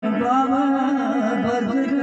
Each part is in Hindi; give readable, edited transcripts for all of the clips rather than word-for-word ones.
बाबा भजन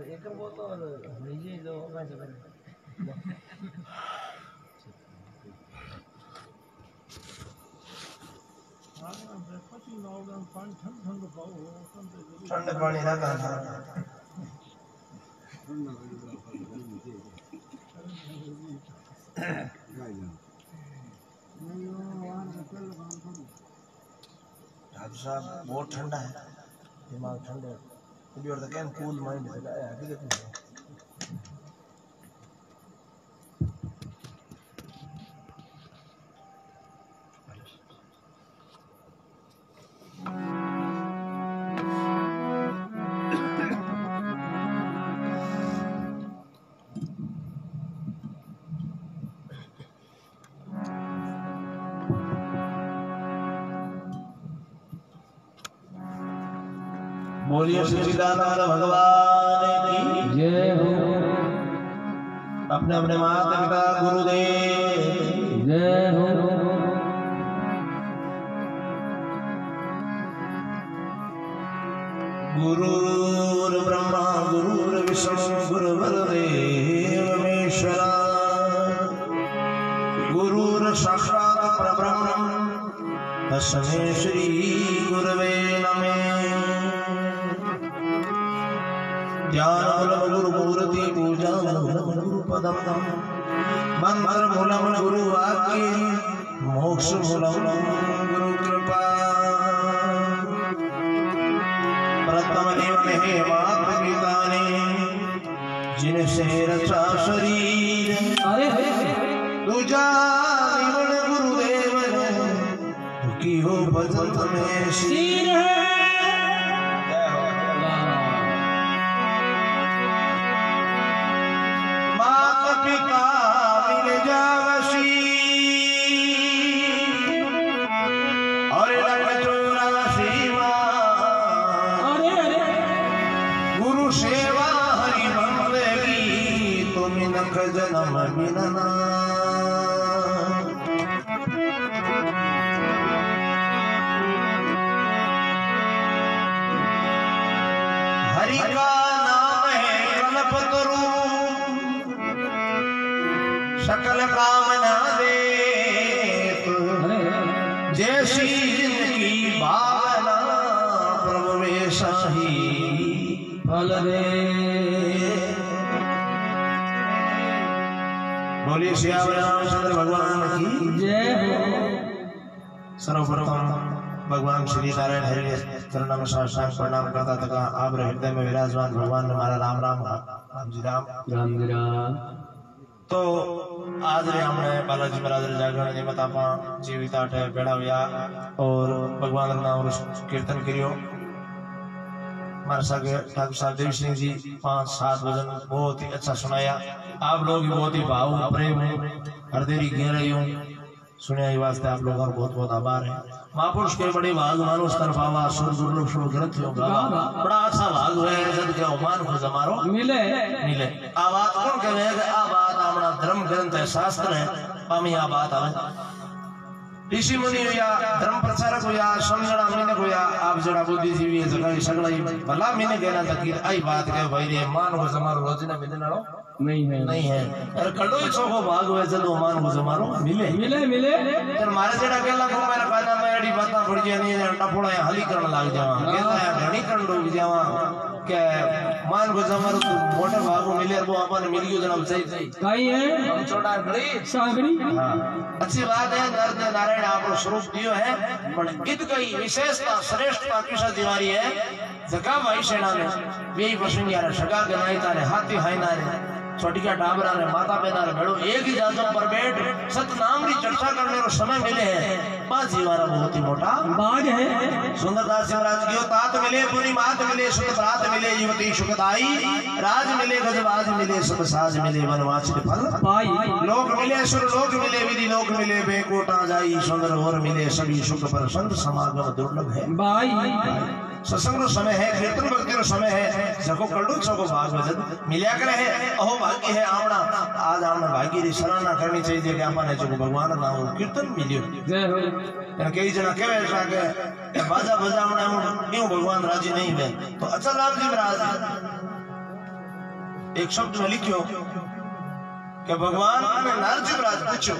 एक वो तो निजी जो होगा जब ठंडे पानी लगा साहब बहुत ठंडा है, दिमाग ठंडा है। और तो क्या कूल माइंड से आया हकीकत में बोलिए सच्चिदानंद भगवान की जय हो। अपने अपने माता पिता गुरुदेव जय हो। गुरुर् ब्रह्मा गुरुर्विष्णु गुरुर्देव महेश्वरा गुरुर् साक्षात् परब्रह्म तस्मै श्री गुरवे नमः। ज्ञानमूलम गुरुमूर्ति पूजामूलम गुरुपदम मंत्रमूलम गुरुवाक्य मोक्षमूलम गुरुकृपा। प्रथमदेव में माता पिता ने जिनसे रचा शरीर, दूजा जीवन गुरुदेव ने की हो भजन में शीर है। जन्म बिना हरि का नाम है कल्पतरु, सकल कामना दे जैसी जिंदगी भावना प्रभु वैसा ही फल दे। बोलिए श्याम रामचंद्र भगवान की जय हो। सर्वप्रथम भगवान श्री नारायण हरि चरणों में साष्टांग प्रणाम करता तथा आप हृदय में विराजमान भगवान ने हमारा राम राम राम जी राम राम जी राम। तो आज रे हमने बालाजी महाराज जागरण निमित्त आपा जीवित आटे बेड़ा हुआ और भगवान का नाम कीर्तन करियो। हमारे सागे ठाकुर साहब देव सिंह जी 5-7 भजन बहुत ही अच्छा सुनाया। आप लोग भी बहुत ही भाव प्रेम हृदय गहराइयों सुने वास्ते आप लोगों का बहुत बहुत आभार है। महापुरुष के बड़े भाग मानो स्तर पावा सुर दुर्लभ सुर ग्रंथियों का बड़ा अच्छा भाग हुआ है। जब के मान को जमारो मिले मिले आ बात कौन कहे आ बात अपना धर्म ग्रंथ है शास्त्र है पामी आ बात आवे ऋषि मुनि हो या धर्म प्रचारक हो या समझना मीने को या आप जड़ा बुद्धिजीवी है जगह सगला भला मीने कहना तकीर आई बात के भाई रे मान को जमारो रोजना मिलना नहीं है अरे कड़ो ही छोको भाग हुए जदो मान को जमारो मिले मिले मिले तर मारे जड़ा केला को मेरा काना में एडी बाता पड़ जे नहीं अंडा फोड़ा हली करन लाग जावा कहता है घणी कर डूब जावा के मान को जमारो तो मोटे भाग को मिले वो अपन मिल गयो जनाब सही काई है हम छोड़ा घड़ी सांगड़ी हां अच्छी बात है नर नारायण आपको स्वरूप दियो है पर इत कई विशेषता श्रेष्ठता किसा दीवारी है जका भाई सेना में वे पसंद यार सगा गनाई तारे हाथी हाइना रे छोटी का डाबरा रे माता पिता रे भेड़ो एक ही जाजम पर बैठ सतनाम की चर्चा करने रो समय मिले है बाजी वाला बहुत ही मोटा बाज है। सुंदरदास शिवराज की तात मिले पूरी मात मिले सुख प्रात मिले युवती सुखदाई राज मिले गजबाज मिले सब साज मिले वनवास के फल पाई लोक मिले सुर लोक मिले विधि लोक मिले बेकोटा जाई सुंदर और मिले सभी सुख पर संत समागम दुर्लभ है बाई। सत्संग रो समय है, कीर्तन भक्ति रो समय है, जको कड़ू छको भाग भजन मिल्या करे है। अहो भाग्य है आमना, आज आमना भाग्य री सराहना करनी चाहिए कि आपने जो भगवान नाम कीर्तन मिलियो। जय हो। यानी कई जना कहे के बाजा बजावना यूं भगवान राजी नहीं है। तो अचल राम जी महाराज एक शब्द में लिखियो कि भगवान ने नारद जी महाराज पूछो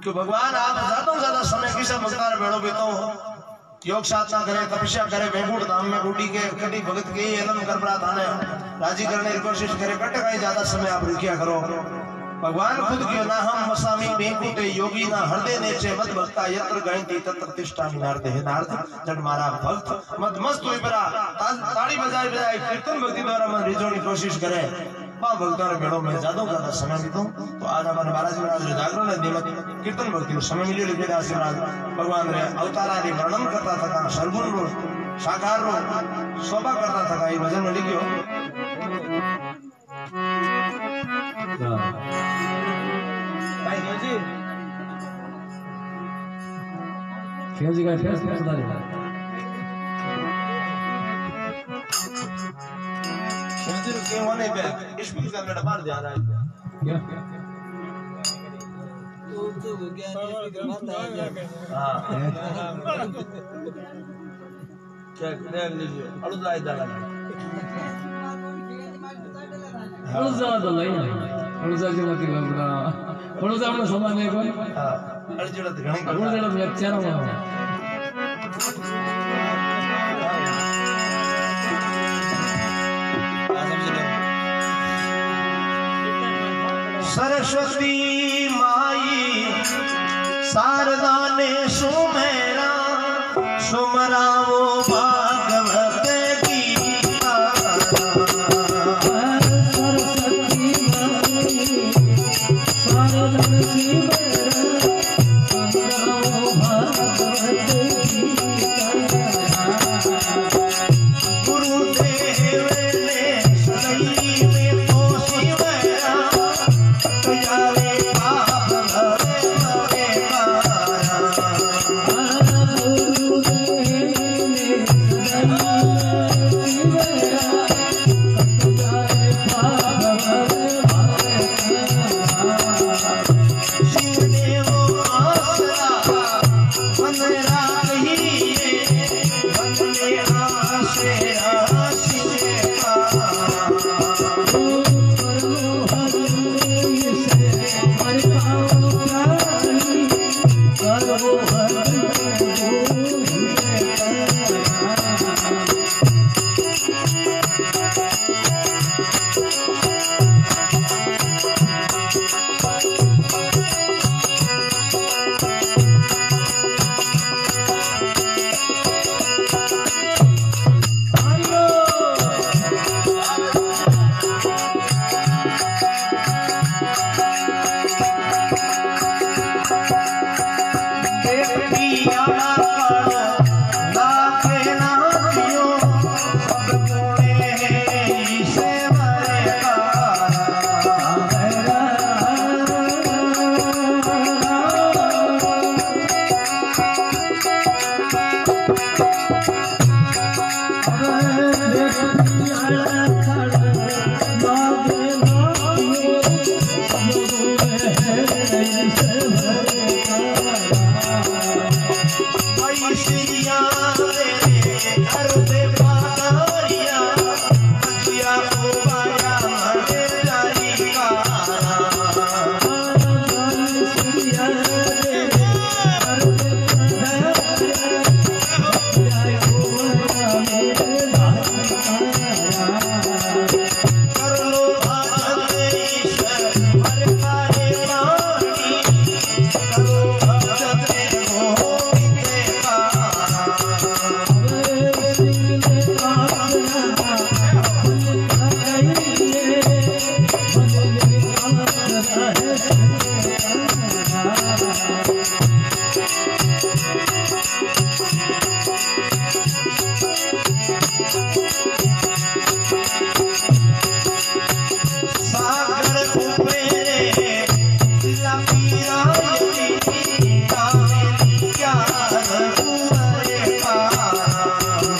कि भगवान आप ज्यादा समय किसे भक्तार भेड़ो बेतो हो, योग साधना करे, तपस्या करे, वैकुंठ धाम में बूढ़ी के कटी भगत के एलम कर बड़ा थाने राजी करने की कोशिश करे, कट कहीं ज्यादा समय आप रुकिया करो। भगवान खुद क्यों ना हम मसामी वैकुंठ योगी ना हृदय नेचे मत भक्ता यत्र गयंती तत्र तिष्ठामि नारद। हे नारद जब मारा भक्त मत मस्त हुई परा ताड़ी बजाए बजाए कीर्तन भक्ति द्वारा मन रिझोने की कोशिश करे, भक्तों भेड़ों में ज्यादा समय बीतूं। तो आज हमारे बालाजी महाराज जागरण ने दिमत कीर्तन भक्ति समय मिली लिखे दास महाराज भगवान रे अवतारा रे वर्णन करता था, सरगुण रो साकार रो शोभा करता था। ये भजन में लिखियो जी का फेस बता दे मंदिर के होने पे स्पीकर में मार दिया रहा है क्या? तो विज्ञान हां क्या कर लीजिए अड़ुदा इधर लगा अड़ुदा तो नहीं अड़ुदा जो मत लगा अड़ुदा में समान है कोई हां अड़जड़ा तो घणी अड़ुदा में लेक्चर हो सरस्वती माई शारदा ने सुमेरा सुमराओ भागवत गीता। सरस्वती माई शारदा ने सुमराओ भागवत गुरुदेव ने सदैव में तो शिवरा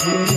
Yeah.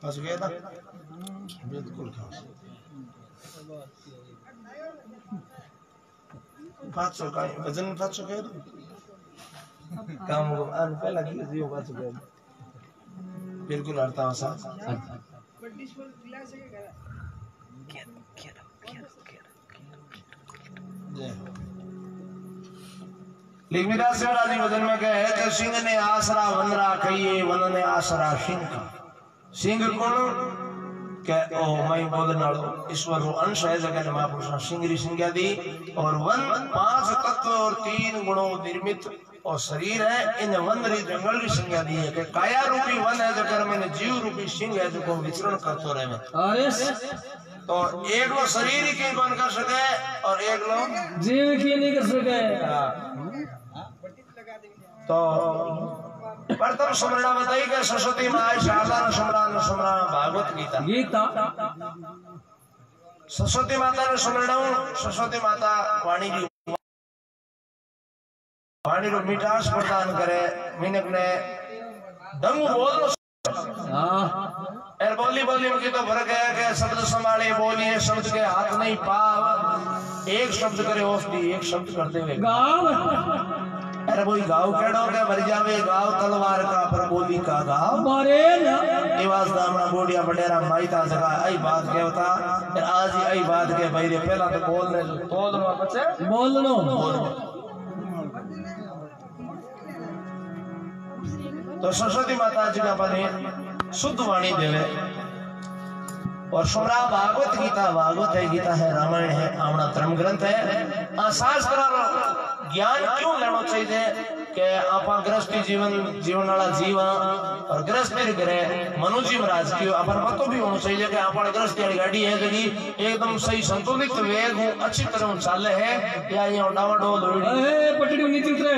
फंस गया था बिल्कुल फंस चुका है वजन फंस चुका है काम को पहला जीव फंस गया बिल्कुल अर्था सा लिखविदा से राजी वजन में कहे कि सिंह ने आसरा वनरा कहिए वन ने आसरा सिंह का सिंह कौन के ओ मई बोलने वालो ईश्वर रो अंश है जगह महापुरुष सिंगरी संज्ञा दी और वन 5 तत्व और 3 गुणों निर्मित और शरीर है इन वन री जंगल री संज्ञा दी है कि काया रूपी वन है जकर में जीव रूपी सिंह है जो विचरण करतो रहे अरे तो एक लो शरीर ही की कौन कर सके और एक लो जीव की नहीं कर सके तो प्रथम स्मरण बताई कि सरस्वती माँ शारदा न स्मरण भागवत गीता सरस्वती माता ने स्मरण सरस्वती माता वाणी रो मिठास प्रदान करे मिनक ने दंग बोल बोली बोली में तो फर्क है कि शब्द संभाले बोलिए शब्द के हाथ नहीं पाव एक शब्द करे औषधि एक शब्द करते हुए गाँव अरे वही गाँव केड़ो के भर जावे गाँव तलवार का पर बोली का गाँव मारे ये वास्ता हमना बोडिया बडेरा माईता जगह आई बात के होता फिर आज ही आई बात के भाई पहला तो बोलने बोलनो बच्चे बोलनो तो सरस्वती माता जी का बने शुद्ध वाणी देवे और सुमरा भागवत गीता है, रामायण है, अपना धर्म ग्रंथ है। शास्त्र ज्ञान क्यों लेना चाहिए कि आप गृहस्थी जीवन वाला जीव और गृहस्थी करे मनुजी महाराज की अपन पतो भी होना चाहिए कि अपन गृहस्थी वाली गाड़ी है जगी एकदम सही संतुलित वेग हूं अच्छी तरह चाले है या ये डावाडोल पटड़ी नीचे उतरे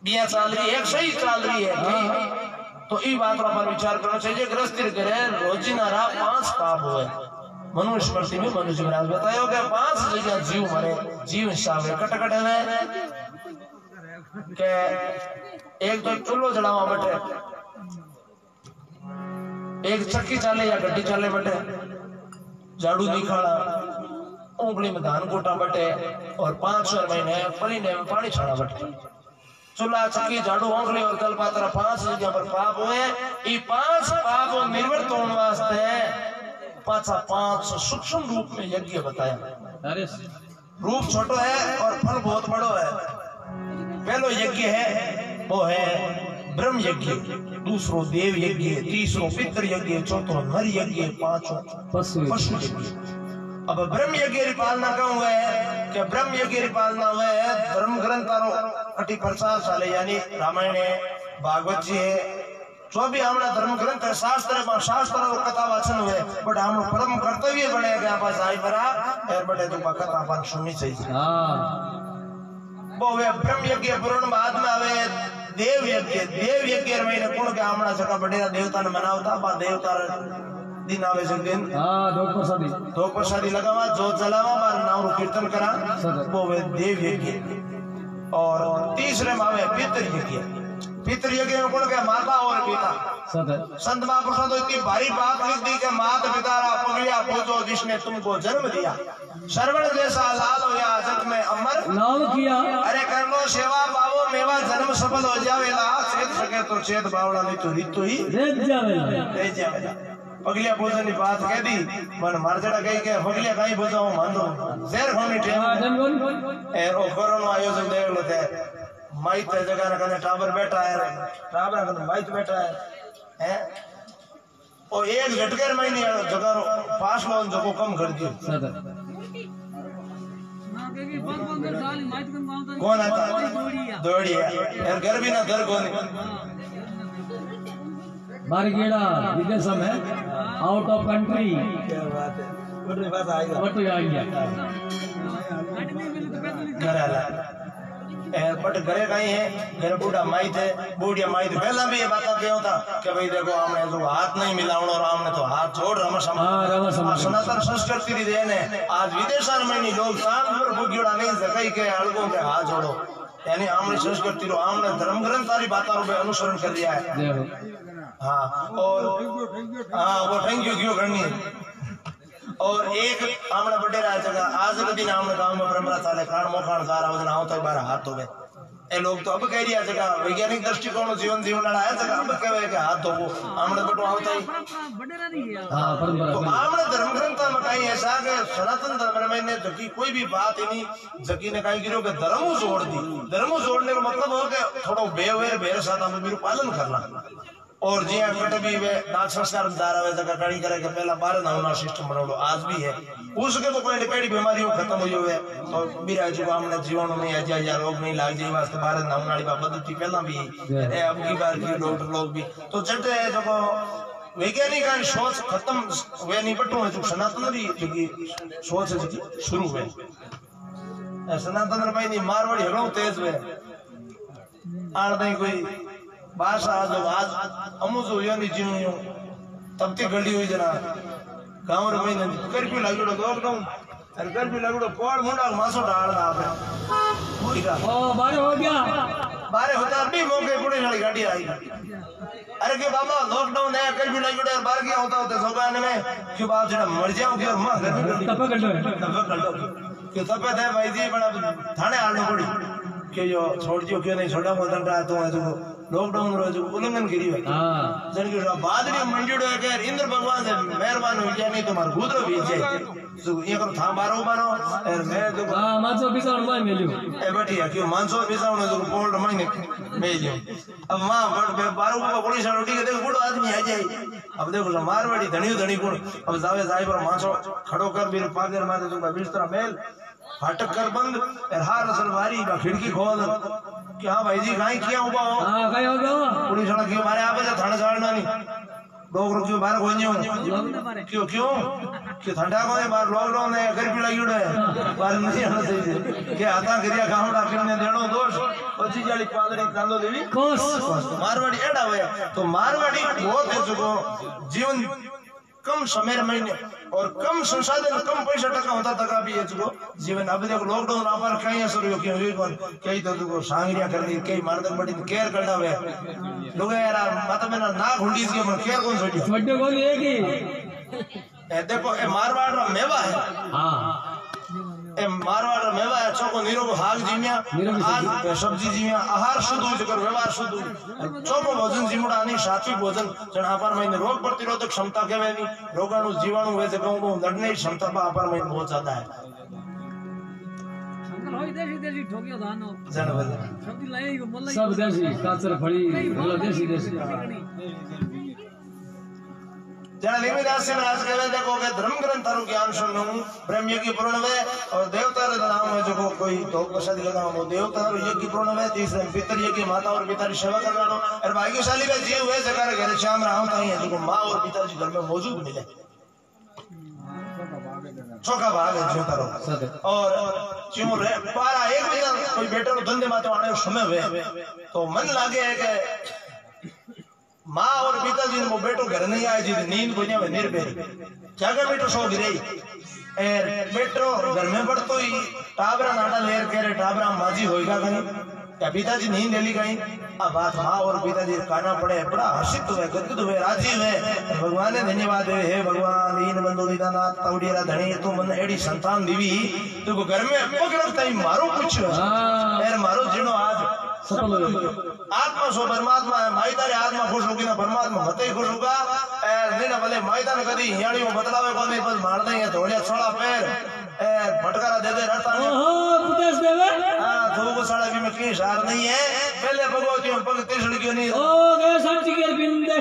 बिया चल रही है, सही चल रही है। तो ई बात पर विचार करना चाहिए। गृहस्थी करे रोजिनारा 5 पाप हुए। मनुस्मृति में मनुष्य महाराज बतायो कि 5 जगह जीव मरे, जीव हिसाब है कट है के एक तो चूल्हो जलावा बटे, एक चक्की चाले या गड्डी चाले बटे, झाड़ू दिखाड़ा, उंगली में धान कोटा बटे और 5 महीने परीने में पानी छाड़ा बटे। चूल्हा चक्की झाड़ू उंगली और कल पात्र 5 जगह पर पाप हुए। ये 5 पाप निर्वृत्त होने वास्ते 5 सूक्ष्म रूप में यज्ञ बताया। रूप छोटो है और फल बहुत बड़ो है। पहलो यज्ञ है वो है ब्रह्म यज्ञ, दूसरो देव यज्ञ, तीसरो पितृ यज्ञ, चौथो नर यज्ञ, पांचों पशु यज्ञ। अब ब्रह्म यज्ञ की पालना क्यों हुआ है कि ब्रह्म यज्ञ की पालना हुआ है धर्म ग्रंथारो 50 साल यानी रामायण है, भागवत जी है, जो भी हमारा धर्म ग्रंथ है, शास्त्र कथा वाचन हुए बट हम परम कर्तव्य बनेगा पास आई बरा और बड़े तो कथा अपन सुननी चाहिए। वो वे ब्रह्म यज्ञ पूर्ण बाद में आवे देव यज्ञ महीने कौन के हमारा जगह बड़ेरा देवता ने मनावता बा देवता दिन आवे से दिन दो प्रसादी लगावा जो जलावा बार नाम कीर्तन करा वो वे देव यज्ञ। और तीसरे में आवे पितृ यज्ञ में कौन के माता और पिता। संत महापुरुषों तो इतनी भारी बात लिख दी कि माता पिता पगलिया पूजो जिसने तुमको जन्म दिया, श्रवण जैसा लाल हो या जग में अमर नाम किया। अरे कर लो सेवा पावो मेवा जन्म सफल हो जावेला, चेत सके तो चेत बावड़ा नहीं तो रित ही रह जावेला। पगलिया पूजन की बात कह दी मन मारजड़ा कही के पगलिया कहीं पूजाऊं मान दो शेर खानी टेम एरो कोरोना आयोजन देख लो थे माइट जगह ना कने टावर बैठा है, टावर कने माइट बैठा है और एक झटके महीने जगह पास लो जो कम कर दियो कौन आता दौड़ी है घर भी ना घर कौन मारगेड़ा विदेश में आउट ऑफ कंट्री बट घरे कहीं है घर बूढ़ा माई थे बूढ़िया माई थे पहला भी ये बात क्या होता कि भाई देखो हमने तो हाथ नहीं मिलावनो और हमने तो हाथ जोड़ सनातन संस्कृति री देने आज विदेश में नहीं लोग सांस पर बुगियोड़ा नहीं सकाई के अलगों के हाथ जोड़ो यानी हमारी संस्कृति रो हमने धर्म ग्रंथ सारी बातों पे अनुसरण कर लिया है। हाँ और हाँ वो थैंक यू क्यों करनी है। और एक हमने बटेरा जगह आज के दिन हमने गांव में परंपरा चाले खान मोखान सारा वजन आओ तक 12 हाथ धोवे ए लोग तो अब कह रिया जगह वैज्ञानिक दृष्टिकोण जीवन वाला है जगह अब कहे के हाथ धोवो हमने बटो आवता ही हां परंपरा तो हमने धर्म ग्रंथ में कहीं ऐसा कि सनातन धर्म में ने जकी कोई भी बात नहीं जकी ने कहीं गिरो के धर्म जोड़ दी। धर्म जोड़ने का मतलब हो कि थोड़ा बेवेर साथ हम भी पालन करना और जी कट भी वे दान संस्कार दारा वे जगह कड़ी करे के पहला 12 नाउना सिस्टम बनाओ आज भी है उसके तो कोई कई बीमारियों खत्म हुई हुए तो बिरा जो हमने जीवन में आ जाए या रोग नहीं लाग जाए वास्ते 12 नाउना वाली पद्धति पहला भी है अब की बार की डॉक्टर लोग भी तो जटे जो वैज्ञानिक सोच खत्म वे नहीं बटो है जो सनातन री जो सोच है जो शुरू हुए सनातन में नहीं मारवाड़ी हरो तेज हुए आड़ नहीं कोई भाषा जो आज अमुजो यानी जीव तब तक गली हुई जना गांव रे में कर्फ्यू लागड़ो लॉकडाउन और कर्फ्यू लागड़ो पोड़ मुंडा मासो डाल दा आपने ओ 12 हो गया 12 होता भी मौके पुणे वाली गाड़ी आई अरे के बाबा लॉकडाउन है कर्फ्यू लागड़ो और बाहर क्या होता होता सोगान में क्यों बाप जड़ा मर जाओ कि और मां घर में तब कर लो कि तब है भाई जी बड़ा थाने आनो पड़ी के यो छोड़ दियो क्यों नहीं छोड़ा मदन रा तो है जो लॉकडाउन रो जो उल्लंघन करी है हां जन के बादरी मंडीड़ो है के इंद्र भगवान से मेहरबान हो जाए नहीं तुम्हार गुदरो भी जाए तो ये करो था बारो और मैं जो हां मांसो बिसाउन में मिलियो ए बैठी है क्यों मांसो बिसाउन जो पोल्ड महीने मिलियो अब मां बड़ बारो को पुलिस रोटी के देखो बड़ो आदमी आ जाए अब देखो मारवाड़ी धनी गुण अब जावे जाए पर मांसो खड़ो कर भी पागल मारे जो बिस्तर मेल फाटक कर बंद और हार असल वारी बा खिड़की खोल क्या भाई जी काई किया उबा हो हां काई हो गयो पुलिस वाला क्यों मारे आपे थाने जाना नहीं लोग क्यों बाहर कोन्यो क्यों क्यों कि ठंडा को बाहर लॉकडाउन है घर भी लगी उड़े बाहर नहीं आना चाहिए के आता करिया गावड़ा किने देणो दोष 25 पादरी कांदो देवी कोस मारवाड़ी एड़ा होया तो मारवाड़ी बहुत है जो जीवन कम समय महीने और कम संसाधन कम पैसा टका होता तका भी जो जीवन अब देखो लॉकडाउन आपर कहीं असर हो क्यों कई तो देखो सांगरिया करनी कई मारदन बड़ी केयर करना है लोग यार माता में ना घुंडी सी पर केयर कौन छोड़ी छोटे कौन एक ही ए देखो ए मारवाड़ रा मेवा है हां ए मारवाड़ रा मेवा है चोको निरोग हाग जीमिया आग सब्जी जीमिया आहार शुद्ध हो जकर व्यवहार शुद्ध चोको भोजन जीमुड़ा नहीं सात्विक भोजन जन आपर में रोग प्रतिरोधक क्षमता केवे नहीं रोगाणु जीवाणु वैसे कहूं लड़ने की क्षमता पर आपर में बहुत ज्यादा है होई देसी ठोकियो धानो जन बल सब्जी लाई मोल्ला सब देसी काचर फड़ी मतलब देसी जन लिमिदास से राज कहवे देखो के धर्म ग्रंथों ज्ञान सुनो ब्रह्म यज्ञ पूर्ण वे और देवता रे नाम है जो कोई तो प्रसाद के नाम देवता रे यज्ञ पूर्ण वे तीसरे पितर यज्ञ माता और पिता की सेवा करना और भाग्यशाली वे जीव हुए जकर घर श्याम राम ताई है जो मां और पिताजी घर में मौजूद मिले चौका भाग है जो तारो और क्यों रे पारा एक दिन कोई बेटा रो धंधे में तो आने समय हुए तो मन लागे है कि माँ और पिताजी ने वो बेटो घर नहीं आए जी नींद को नहीं निर्भय जाकर बेटो सो गिरे बेटो घर में बढ़तो ही टाबरा नाटा लेर के रे टाबरा माजी होएगा कहीं या पिताजी नींद ले ली कहीं अब बात माँ और पिताजी काना पड़े बड़ा हर्षित हुए गदगद हुए राजी हुए भगवान ने धन्यवाद दे हे भगवान दीन बंधु दीनानाथ तवड़िया धनी तो मन एड़ी संतान दीवी तो घर में पकड़ता ही मारो कुछ यार मारो जिनो आज सफल हो आत्मा सो परमात्मा है माईदा रे आत्मा खुश होगी ना परमात्मा मते ही खुश होगा नहीं ना भले माईदा ने कदी हियाड़ी में बदलावे को नहीं बस मार देंगे थोड़े छोड़ा पैर फटकारा दे दे रहता है उपदेश देवे हां दो को साड़ा भी में की सार नहीं है पहले भगवती में पग तीसरी क्यों नहीं ओ गे सच्ची के बिंदे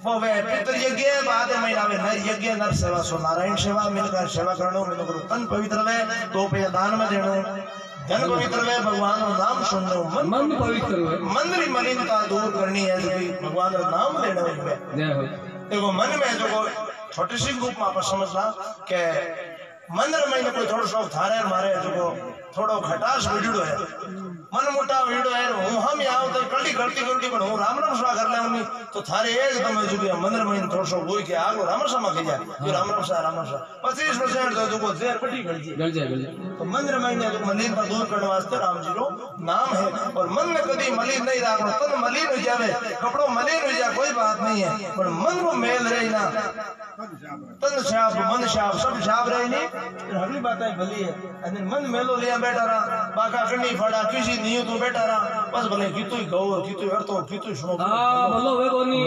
वो वे पितर यज्ञ बाद में आवे नर यज्ञ नर सेवा सो नारायण सेवा मिलकर सेवा करनो मिलो गुरु तन पवित्र वे तो पे दान में देनो जन पवित्र वे भगवान का नाम सुननो मन पवित्र वे मंदरी मलिनता दूर करनी है जो भगवान का नाम लेना है जय हो देखो मन में जो छोटे सी रूप में आप समझना के मंदिर में कोई थोड़ा सा थारे मारे जो थोड़ो खटास विड़ो है मन मोटा विड़ो है हूं हम आओ तो कल्टी करती करती पर हूं राम राम सा कर ले उनी तो थारे एकदम जो मंदिर में थोड़ा सा बोल के आगो राम राम के जाए जो राम राम सा 25% जो को जेर पटी गल जाए तो मंदिर में जो मलिन पर दूर करने वास्ते राम जी रो नाम है और मन में कभी मलिन नहीं रखो तन मलिन हो जावे कपड़ो मलिन हो जाए कोई बात नहीं है पर मन को मेल रहे ना तन शाप मन शाप सब शाप रहे नहीं अगली बात है भली है अने मन मेलो लिया बैठा रहा बाका कन्नी फड़ा किसी नियो तो बैठा रहा बस भले कितु ही गौ कितु ही अर्थ कितु सुनो हां बोलो वे कोनी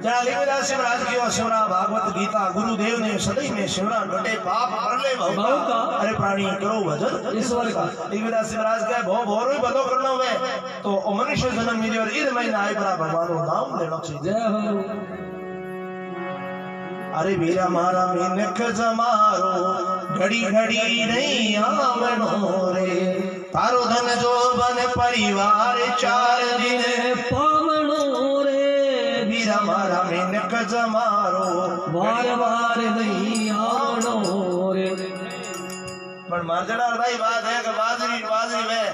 जहाँ लिंगराज शिवराज की और शिवरा भागवत गीता गुरुदेव ने सदैव में शिवरा घटे पाप परले भाव का अरे प्राणी करो भजन ईश्वर का लिंगराज शिवराज का भो भोरो ही भलो करना हुए तो मनुष्य जन्म मिले और ईद महीना आए पर भगवान को नाम लेना चाहिए जय हो अरे वीरा मारा मिनख जमारो घड़ी घड़ी नहीं आवनो रे तारो धन जो बन परिवार 4 दिन पावनो रे वीरा मारा मिनख जमारो बार बार नहीं आवनो रे पर मारजड़ा भाई बात है कि बाजरी बाजरी में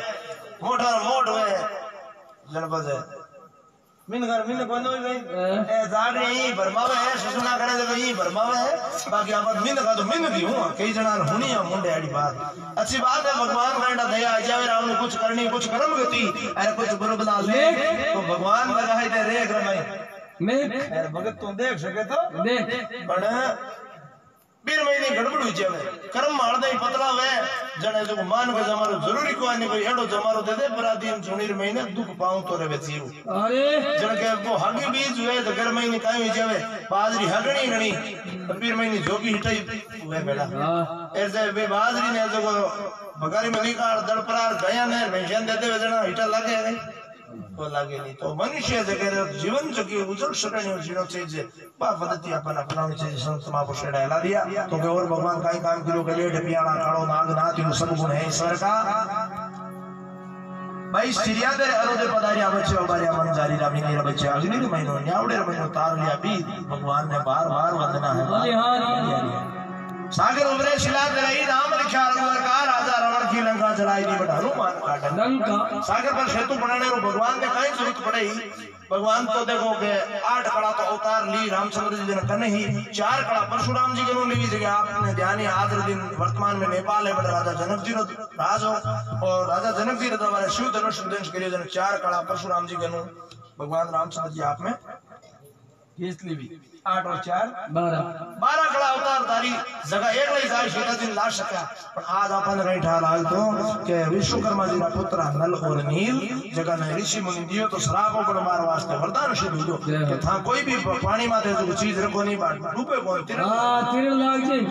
मोटा मोट वे जनपद है मिन कोन भाई ए जाड़ी बरमावे है सुसना करे तो यही बरमावे है बाकी आप मिन का तो मिन की हूं कई जना हुनी है मुंडे आड़ी बात अच्छी बात है भगवान का दया आ जावे राम ने कुछ करनी कुछ कर्म गति अरे कुछ बुरा बना ले तो भगवान लगाई दे रे रमाई मैं अरे भगत तू देख सके तो देख पण बीर महीने गड़बड़ हुई जावे कर्म मारदे ही पतला वे जने जो मान के जमारो जरूरी कोई नहीं कोई एडो जमारो दे दे पर दिन सुनीर महीने दुख पाऊं तो रे बेचीऊ अरे जण के वो हगी बीज हुए तो गर महीने काई हुई जावे बाजरी हगणी गणी बीर महीने जोगी हिटाई हुए बेटा ऐसे वे बाजरी ने जो बगारी में निकाल दड़परार गया ने मेंशन देते वे जना हिटा लागे नहीं तो लागे नहीं तो मनुष्य जगह जीवन जो की उजल सकने जीनो चाहिए बा पद्धति अपन अपनानी चाहिए संत महापुरुष ने डाला दिया तो के और भगवान काई काम किलो के लिए ढपियाला कालो नाग नाथ इन सब गुण है ईश्वर का भाई सिरिया दे अरोदे पदारिया बच्चे उबारिया मन जारी रामी ने बच्चे अग्नि के महीनों न्यावड़े महीनों तार लिया भी भगवान ने बार-बार वंदना है सागर उबरे शिला जलाई राम लिखा रघुवर का राजा रावण की लंका जलाई दी बट हनुमान का डंका सागर पर सेतु बनाने रो भगवान ने कहीं जरूरत पड़े भगवान तो देखो के 8 कड़ा तो अवतार ली रामचंद्र जी ने कने ही 4 कड़ा परशुराम जी के ली जगह आपने ध्यान ही आज दिन वर्तमान में नेपाल है बड़ा राजा जनक जी रो राज हो और राजा जनक जी रे द्वारा शिव धनुष दंश करियो जन 4 कड़ा परशुराम जी के भगवान रामचंद्र जी आप में इसलिए भी 8 और 4 12 कड़ा अवतार तारी जगह एक नहीं जाए सीता जी ला सका पर आज अपन रही ठाल हाल तो के विश्वकर्मा जी का पुत्र नल और नील जगह ने ऋषि मुनि दियो तो श्राप पर मार वास्ते वरदान सिद्ध हो कि था कोई भी पानी माथे जो चीज रखो नहीं बाट डूबे कौन तीर लाग जाए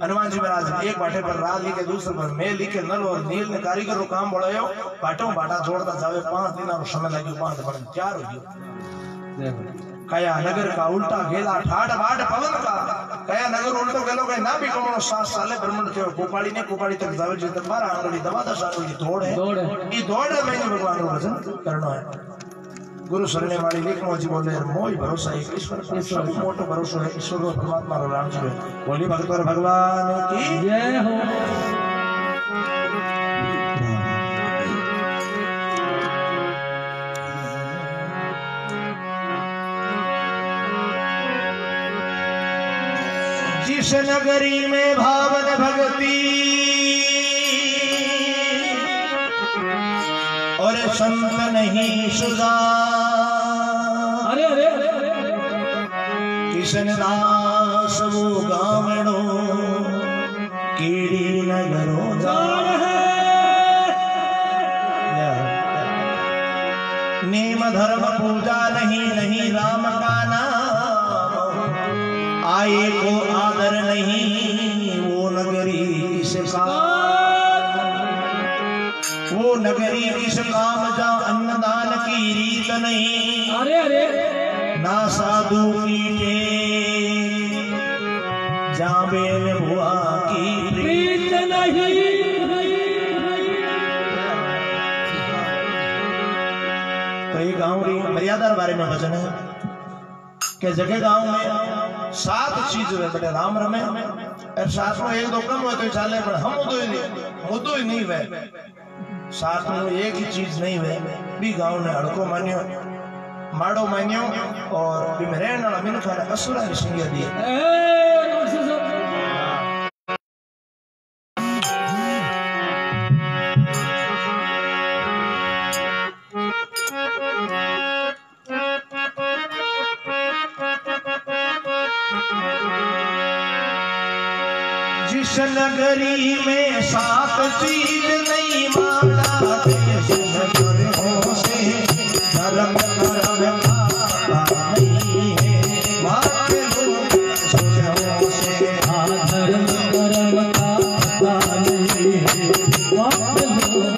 हनुमान जी महाराज एक बाटे पर रात लिखे दूसरे पर मैं लिखे नल और नील ने कारीगर रो काम बढ़ायो बाटों बाटा जोड़ता जावे 5 दिन और समय लगे 5 दिन तैयार हो गयो कया नगर का उल्टा गेला ठाट बाट पवन का कया नगर उल्टो गेलो के ना भी कमो 7 साले ब्रह्मण के गोपाली ने गोपाली तक जावे जी 12 आंगली दवा दशा की दौड़ है ई दौड़ में भगवान रो भजन करनो है गुरु शरणे वाली लेखनो जी बोले मोई भरोसा एक ईश्वर पर सब मोटो भरोसा है ईश्वर और परमात्मा रो राम जी बोली भक्त और भगवान की जय हो जिस नगरी में भावन भक्ति और संत नहीं सुजा अरे अरे किशन दास वो गावणो कीड़ी नगरो जान नेम धर्म पूजा नहीं राम का नाम आए को आदर नहीं वो नगरी किस काम जा अन्नदान की रीत नहीं अरे अरे ना साधु कीटे जाबे में भुआ की प्रीत नहीं तो ये गांव की मर्यादा बारे में वचन है कि जगह गांव में 7 चीज है बड़े राम रमे और 7 में 1 2 कम हो तो चाले पर हम मुद्दो ही नहीं वे 7 में एक ही चीज नहीं वे भी गांव ने हड़को मान्यो माड़ो मान्यो और भी में रहने वाला मिन खाने असुरा की सिंगिया दिए जिस नगरी में 7 चीज नहीं माना से धर्म करम नहीं है माते लोग से धर्म करम का नहीं है माते लोग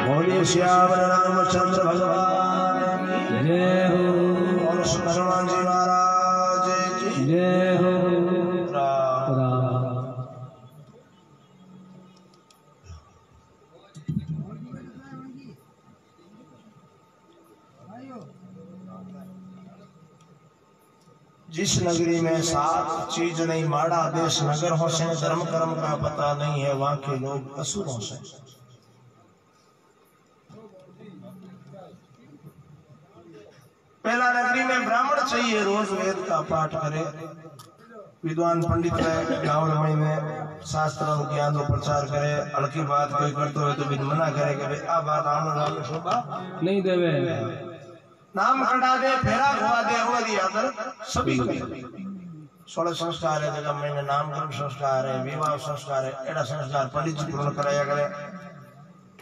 बोलिए श्याम रामचंद्र भगवान की जय हो। और हनुमान जी महाराज की जय हो। इस नगरी में 7 चीज नहीं माड़ा देश नगर हो से धर्म कर्म का पता नहीं है वहां के लोग असुरों से। पहला नगरी में ब्राह्मण चाहिए रोज वेद का पाठ करे, विद्वान पंडित रहे, गाँव महीने शास्त्र ज्ञान को प्रचार करे। हल्की बात कोई करते हुए तो भी मना करे कि भाई आ बात आम शोभा नहीं देवे, नाम कटा दे फेरा खुआ दे हमारी आदर सभी करे। 16 संस्कार है जगह महीने नामकरण संस्कार है, विवाह संस्कार है, एड़ा संस्कार पंडित जी पूर्ण कराया करे।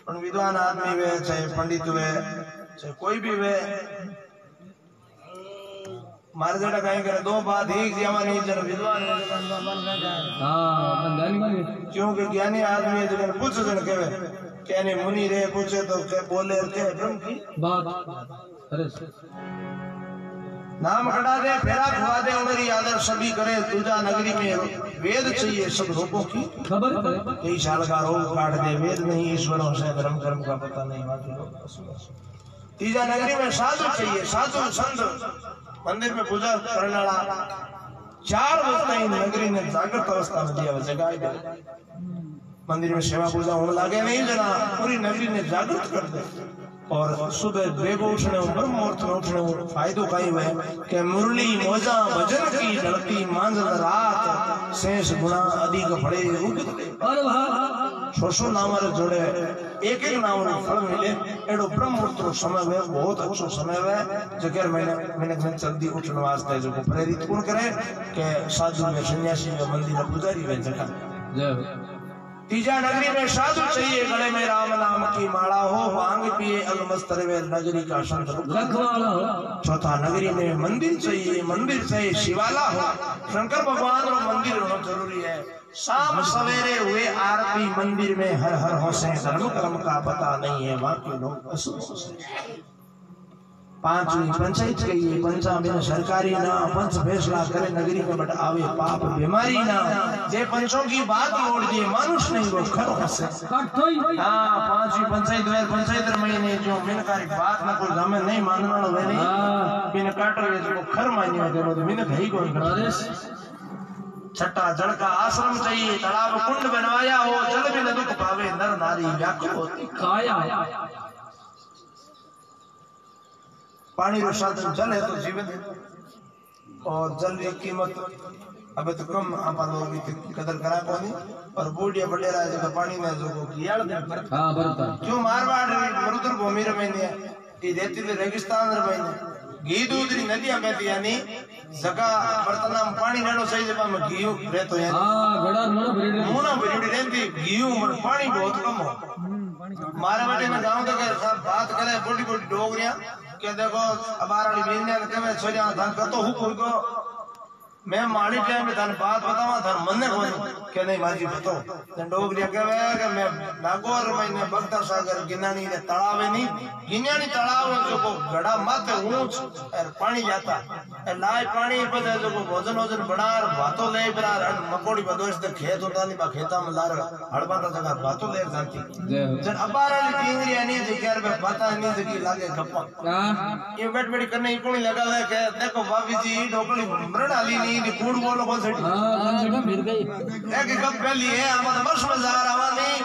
पर विद्वान आदमी वे चाहे पंडित वे चाहे कोई भी वे मारे जड़ा कहीं करे 2 बात ही नहीं जन विद्वान क्योंकि ज्ञानी आदमी है जन पूछ जन केवे कहने मुनि रे पूछे तो के बोले के ब्रह्म की बात। अरे नाम कटा दे फेरा खुआ दे मेरी आदर सभी करे। दूजा नगरी में वेद चाहिए सब रोगों की खबर करे, कई साल का रोग काट दे वेद नहीं ईश्वरों से धर्म कर्म का पता नहीं बाकी लोग। तीजा नगरी में साधु चाहिए, साधु संत मंदिर में पूजा करने वाला 4 अवस्था नगरी ने जागृत अवस्था में दिया जगाए दे। मंदिर में सेवा पूजा होने लगे नहीं जना पूरी नगरी ने जागृत कर दे। और सुबह बेगो उठने ब्रह्म मुहूर्त में उठने फायदो कई हुए कि मुरली मोजा भजन की ढलती मांझल रात शेष गुणा अधिक फड़े सोशो नाम जोड़े एक नाम फल मिले एडो ब्रह्म मुहूर्त समय में बहुत अच्छो समय है जगह मैंने जल्दी उठने वास्ते जो प्रेरित कौन करे कि साधु में सन्यासी में मंदिर पुजारी में जगह। तीजा नगरी में साधु चाहिए, गले में राम नाम की माला हो, भांग पिए अलमस्त रहे नगरी का संत रखवाला हो। चौथा नगरी में मंदिर चाहिए, मंदिर चाहिए शिवाला हो, शंकर भगवान और मंदिर होना जरूरी है। शाम सवेरे हुए आरती मंदिर में हर हर हो से धर्म कर्म का पता नहीं है बाकी लोग असुर से। 5वीं पंचायत कहिए पंचायत सरकारी ना पंच फैसला करे नगरी में बट आवे पाप बीमारी ना जे पंचों की बात मोड़ दिए मानुष नहीं वो खरो हसे। हां 5वीं पंचायत वे पंचायत महीने जो मिनकारी बात ना कोई गमे नहीं मानने वाला वे नहीं बिन काटो ये जो खर मानियो देरो मिन भई कोई नरेश। छठा जल का आश्रम चाहिए, तालाब कुंड बनवाया हो, जल भी न दुख पावे नर नारी व्याकुल होती काया। पानी रो साधन जल है तो जीवन है और जल की कीमत अबे तो कम आपा लोग की कदर करा कोनी और बूढ़िया बडेरा जगह पानी में जो कियाड़ दे। हां बरता क्यों मारवाड़ मरुदर भूमि रे महीने की देती दे रेगिस्तान रे महीने घी दूधरी नदियां बहती यानी जगह बर्तन में पानी नेड़ो सही जगह में घी रहतो यानी हां गड़ा मुना भरी रहती घी में पानी बहुत कम हो। मारे बेटे में गांव तक बात करे बड़ी बड़ी डोगरियां के देखो अबार वाली बीनिया के में छोजा धन कतो हुको को मैं माड़ी टाइम में धन बात बतावा धन मन्ने को के नहीं माजी बतो धन डोगरिया कहवे कि मैं नागौर महीने बक्ता सागर गिनानी ने तलावे नहीं गिनानी तलाव जो को गड़ा माथे ऊंच और पानी जाता ए लाए पानी पर जो को भोजन भोजन बनार भातो ले बरार मकोड़ी बदोश दे खेत होता नहीं बा खेता में लार हड़बा का जगह भातो ले जानती जन अबार वाली टिंगरिया नहीं जिगर में पता नहीं जगी लागे गप्पा ये बैठ बैठ करने कोनी लगा है के देखो भाभी जी डोकली मरण आली नहीं कूड़ बोलो कौन सेठी हां जगह मिल गई एक कब पहली है हमारा वर्ष में जा रहा नहीं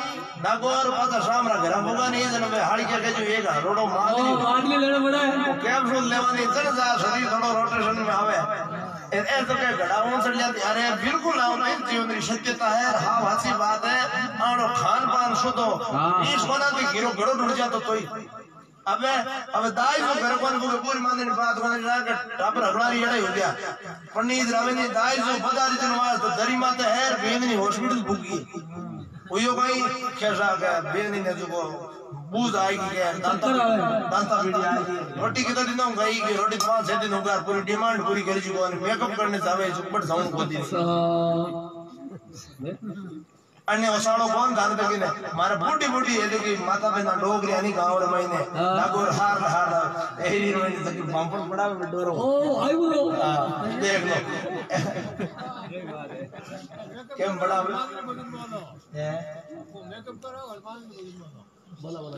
नागौर पाता शाम रा घर होगा नहीं जन में हाड़ी के जो एक रोडो मांगली लेने बड़ा है कैप्सूल लेवानी जन जा शरीर थोड़ा रोटेशन में आवे ए तो के घड़ा उन चढ़ जाती अरे बिल्कुल आओ नहीं जीवन री सत्यता है हां वासी बात है और खान पान शुद्ध इस कोना के गिरो घड़ो टूट जातो तोई अबे दाई जो घर पर पूरी माने ने बात करने जाके टापर हगलारी एड़ा हो गया पन्नीज रावेनी दाई जो बदारी जनवास तो दरी माते है बेननी हॉस्पिटल भूगी ओयो कोई कैसा का बेननी ने जो बूझ आएगी के दांता बीड़ी आएगी रोटी कितो दिन गई की रोटी 5-6 दिन होगा पूरी डिमांड पूरी करी जी को मेकअप करने जावे ऊपर जाऊं को दी अन्य ओसाड़ो कौन धान देगी ने मारे बूढ़ी बूढ़ी है देखी माता बहना डोगरी यानी गांव रे महीने नागौर हार हार एरी महीने तक बम्पर पड़ा में डोरो ओ आई बोलो देख लो केम बड़ा है मेकअप करो बोला बोला